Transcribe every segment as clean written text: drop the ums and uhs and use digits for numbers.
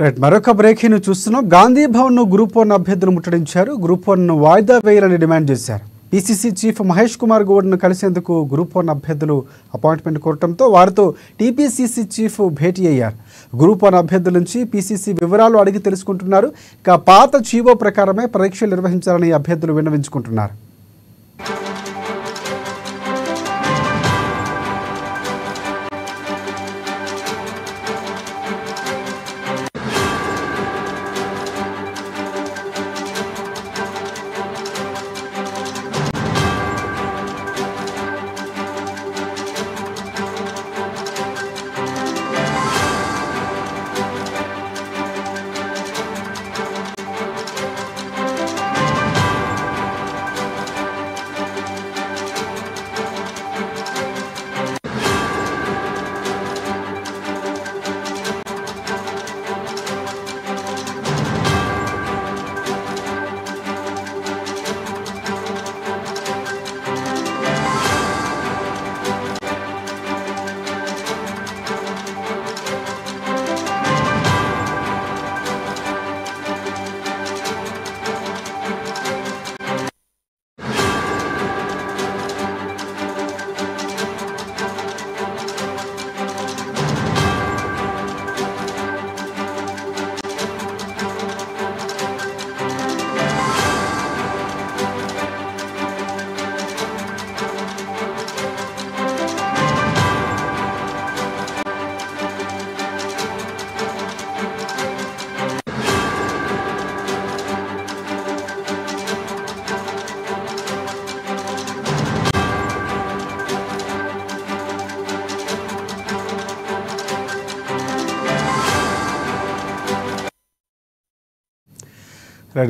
Right, మరొక breaking చూస్తున్నాం. గాంధీ భవన్ ను గ్రూప్ 1 అభ్యర్థులు ముట్టడించారు. గ్రూప్ 1 ను వాయిదా వేయాలని డిమాండ్ చేశారు. పీసీసీ చీఫ్ మహేష్ కుమార్ గౌడ్ను కలిసేందుకు గ్రూప్ 1 అభ్యర్థులు అపాయింట్మెంట్ కోరటంతో వారితో టీపీసీసీ చీఫ్ భేటీ అయ్యారు. గ్రూప్ 1 అభ్యర్థుల నుంచి పీసీసీ వివరాలు అడిగి తెలుసుకుంటున్నారు. ఇక పాత చీవో ప్రకారమే పరీక్షలు నిర్వహించాలని అభ్యర్థులు విన్నవించుకుంటున్నారు.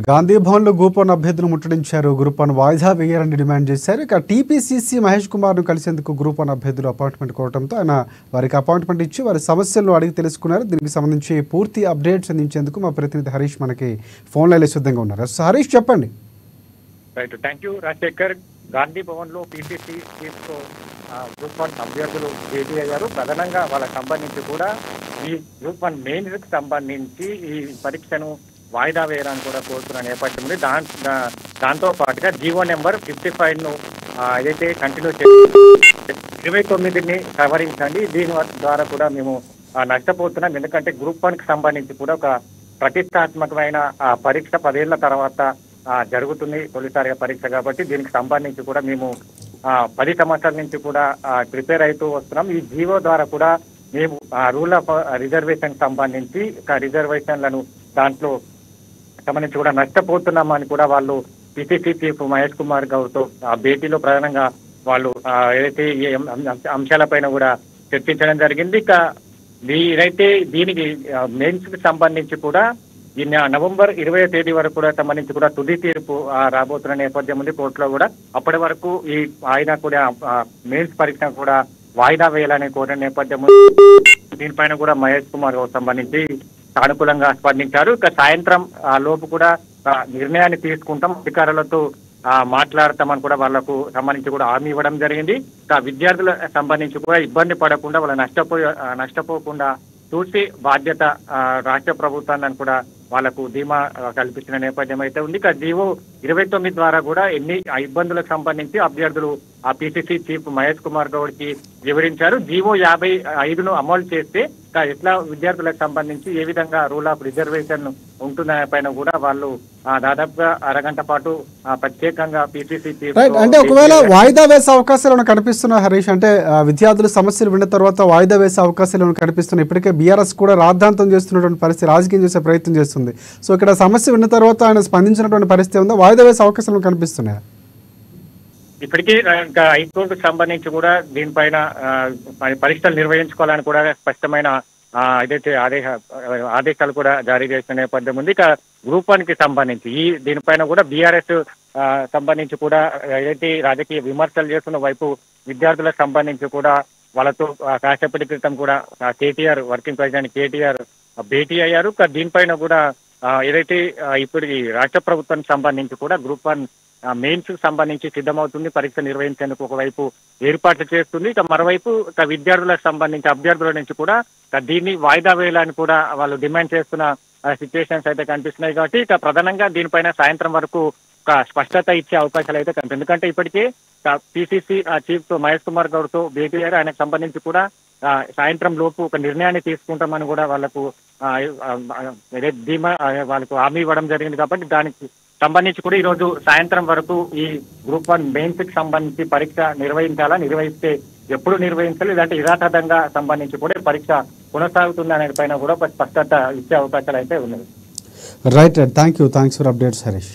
గాంధీ భవన్లో గ్రూప్ 1 అభ్యర్థులు ముట్టడించారు. గ్రూప్ 1 వాయిదా వేయాలని డిమాండ్ చేశారు. ఇక టీపీసీసీ మహేష్ కుమార్ను కలిసేందుకు గ్రూప్ 1 అభ్యర్థులు అపాయింట్మెంట్ కోరడంతో ఆయన వారికి అపాయింట్మెంట్ ఇచ్చి వారి సమస్యలను అడిగి తెలుసుకున్నారు. దీనికి సంబంధించి పూర్తి అప్డేట్స్ అందించేందుకు మా ప్రతినిధి హరీష్ మనకి ఫోన్ లైన్లో సిద్ధంగా ఉన్నారు. హరీష్, చెప్పండి. Right, thank you Rajasekhar. Gandhi Bhavan లో పీసీసీ చీఫ్ గ్రూప్ 1 అభ్యర్థులు భేటీ అయ్యారు. ప్రధానంగా వాళ్ళకి సంబంధించి కూడా ఈ గ్రూప్ 1 మెయిన్స్ కి సంబంధించి ఈ పరీక్షను వాయిదా వేయడానికి కూడా కోరుతున్న నేపథ్యం ఉంది. దాంతో పాటుగా జీవో నెంబర్ 55ను ఏదైతే కంటిన్యూ చేసి 29ని సవరించండి, దీని ద్వారా కూడా మేము నష్టపోతున్నాం. ఎందుకంటే గ్రూప్ 1కి సంబంధించి కూడా ఒక ప్రతిష్టాత్మకమైన పరీక్ష 10 ఏళ్ల తర్వాత జరుగుతుంది, తొలిసారిగా పరీక్ష కాబట్టి దీనికి సంబంధించి కూడా మేము 10 సంవత్సరాల నుంచి కూడా ప్రిపేర్ అవుతూ వస్తున్నాం. ఈ జీవో ద్వారా కూడా మేము రూల్ ఆఫ్ రిజర్వేషన్ సంబంధించి రిజర్వేషన్లను దాంట్లో సంబంధించి కూడా నష్టపోతున్నామని కూడా వాళ్ళు పీసీసీ చీఫ్ మహేష్ కుమార్ గౌడ్తో భేటీలో ప్రధానంగా వాళ్ళు ఏదైతే ఈ అంశాలపైన కూడా చర్చించడం జరిగింది. ఇక ఏదైతే దీనికి మెయిన్స్ కి సంబంధించి కూడా ఈ నవంబర్ 20వ తేదీ వరకు కూడా సంబంధించి కూడా తుది తీర్పు రాబోతున్న నేపథ్యం ఉంది కోర్టులో కూడా. అప్పటి వరకు ఈ వాయిదా కూడా మెయిన్స్ పరీక్ష కూడా వాయిదా వేయాలని కోరిన నేపథ్యం దీనిపైన కూడా మహేష్ కుమార్ గౌడ్ సంబంధించి సానుకూలంగా స్పందించారు. ఇక సాయంత్రం లోపు కూడా నిర్ణయాన్ని తీసుకుంటాం, అధికారులతో మాట్లాడతామని కూడా వాళ్లకు సంబంధించి కూడా హామీ ఇవ్వడం జరిగింది. ఇక విద్యార్థుల సంబంధించి కూడా ఇబ్బంది పడకుండా వాళ్ళు నష్టపోకుండా చూసి బాధ్యత రాష్ట్ర ప్రభుత్వాన్ని కూడా వాళ్లకు ధీమా కల్పించిన నేపథ్యం అయితే ఉంది. ఇక జీవో 29 ద్వారా కూడా ఎన్ని ఇబ్బందులకు సంబంధించి అభ్యర్థులు పీసీసీ చీఫ్ మహేష్ కుమార్ గౌడ్ కి వివరించారు. జీవో 55ను అమలు చేస్తే ఎట్లా విద్యార్థులకు సంబంధించి ఏ విధంగా రూల్ ఆఫ్ రిజర్వేషన్ ఉంటుందనే పైన కూడా వాళ్ళు దాదాపుగా అరగంట పాటు ప్రత్యేకంగా పీసీసీ చీఫ్ అంటే ఒకవేళ వాయిదా వేసే అవకాశాలు కనిపిస్తున్నాయి హరీష్, అంటే విద్యార్థుల సమస్యలు విన్న తర్వాత వాయిదా వేసే అవకాశాలు కనిపిస్తున్నాయి. ఇప్పటికే బీఆర్ఎస్ కూడా రాద్ధాంతం చేస్తున్నటువంటి పరిస్థితి, రాజకీయం చేసే ప్రయత్నం చేస్తుంది. సో ఇక్కడ సమస్య విన్న తర్వాత ఆయన స్పందించినటువంటి పరిస్థితి ఉందా? వాయిదా వేసే అవకాశాలు కనిపిస్తున్నాయా? ఇప్పటికీ ఇంకా హైకోర్టుకు సంబంధించి కూడా దీనిపైన పరీక్షలు నిర్వహించుకోవాలని కూడా స్పష్టమైన ఏదైతే ఆదేశాలు కూడా జారీ చేసిన నేపథ్యం ఉంది. ఇక గ్రూప్ 1కి సంబంధించి దీనిపైన కూడా బీఆర్ఎస్ సంబంధించి కూడా ఏదైతే రాజకీయ విమర్శలు చేస్తున్న వైపు విద్యార్థులకు సంబంధించి కూడా వాళ్ళతో కాసేపటి క్రితం కూడా కేటీఆర్ వర్కింగ్ ప్రెసిడెంట్ కేటీఆర్ భేటీ అయ్యారు. దీనిపైన కూడా ఏదైతే ఇప్పుడు ఈ రాష్ట్ర ప్రభుత్వానికి సంబంధించి కూడా గ్రూప్ 1 మెయిన్స్ సంబంధించి సిద్ధమవుతుంది. పరీక్ష నిర్వహించేందుకు ఒకవైపు ఏర్పాట్లు చేస్తుంది. ఇక మరోవైపు ఇక విద్యార్థులకు సంబంధించి అభ్యర్థుల నుంచి కూడా దీన్ని వాయిదా వేయాలని కూడా వాళ్ళు డిమాండ్ చేస్తున్న సిచ్యువేషన్స్ అయితే కనిపిస్తున్నాయి. కాబట్టి ఇక ప్రధానంగా దీనిపైన సాయంత్రం వరకు ఒక స్పష్టత ఇచ్చే అవకాశాలు అయితే కనిపిస్తుంది. ఎందుకంటే ఇప్పటికే పిసిసి చీఫ్ మహేష్ కుమార్ గౌడ్ తో భేటీ అయ్యారు. ఆయనకు సంబంధించి కూడా సాయంత్రం లోపు ఒక నిర్ణయాన్ని తీసుకుంటామని కూడా వాళ్ళకు ధీమా వాళ్ళకు హామీ ఇవ్వడం జరిగింది. కాబట్టి దానికి సంబంధించి కూడా ఈ రోజు సాయంత్రం వరకు ఈ గ్రూప్ 1 మెయిన్స్ కి సంబంధించి పరీక్ష నిర్వహిస్తే ఎప్పుడు నిర్వహించాలి, ఇలాంటి యథాతథంగా సంబంధించి కూడా పరీక్ష కొనసాగుతుంది అనే పైన కూడా ఒక స్పష్టత ఇచ్చే అవకాశాలు అయితే ఉన్నాయి. Right, thanks for updates Harish.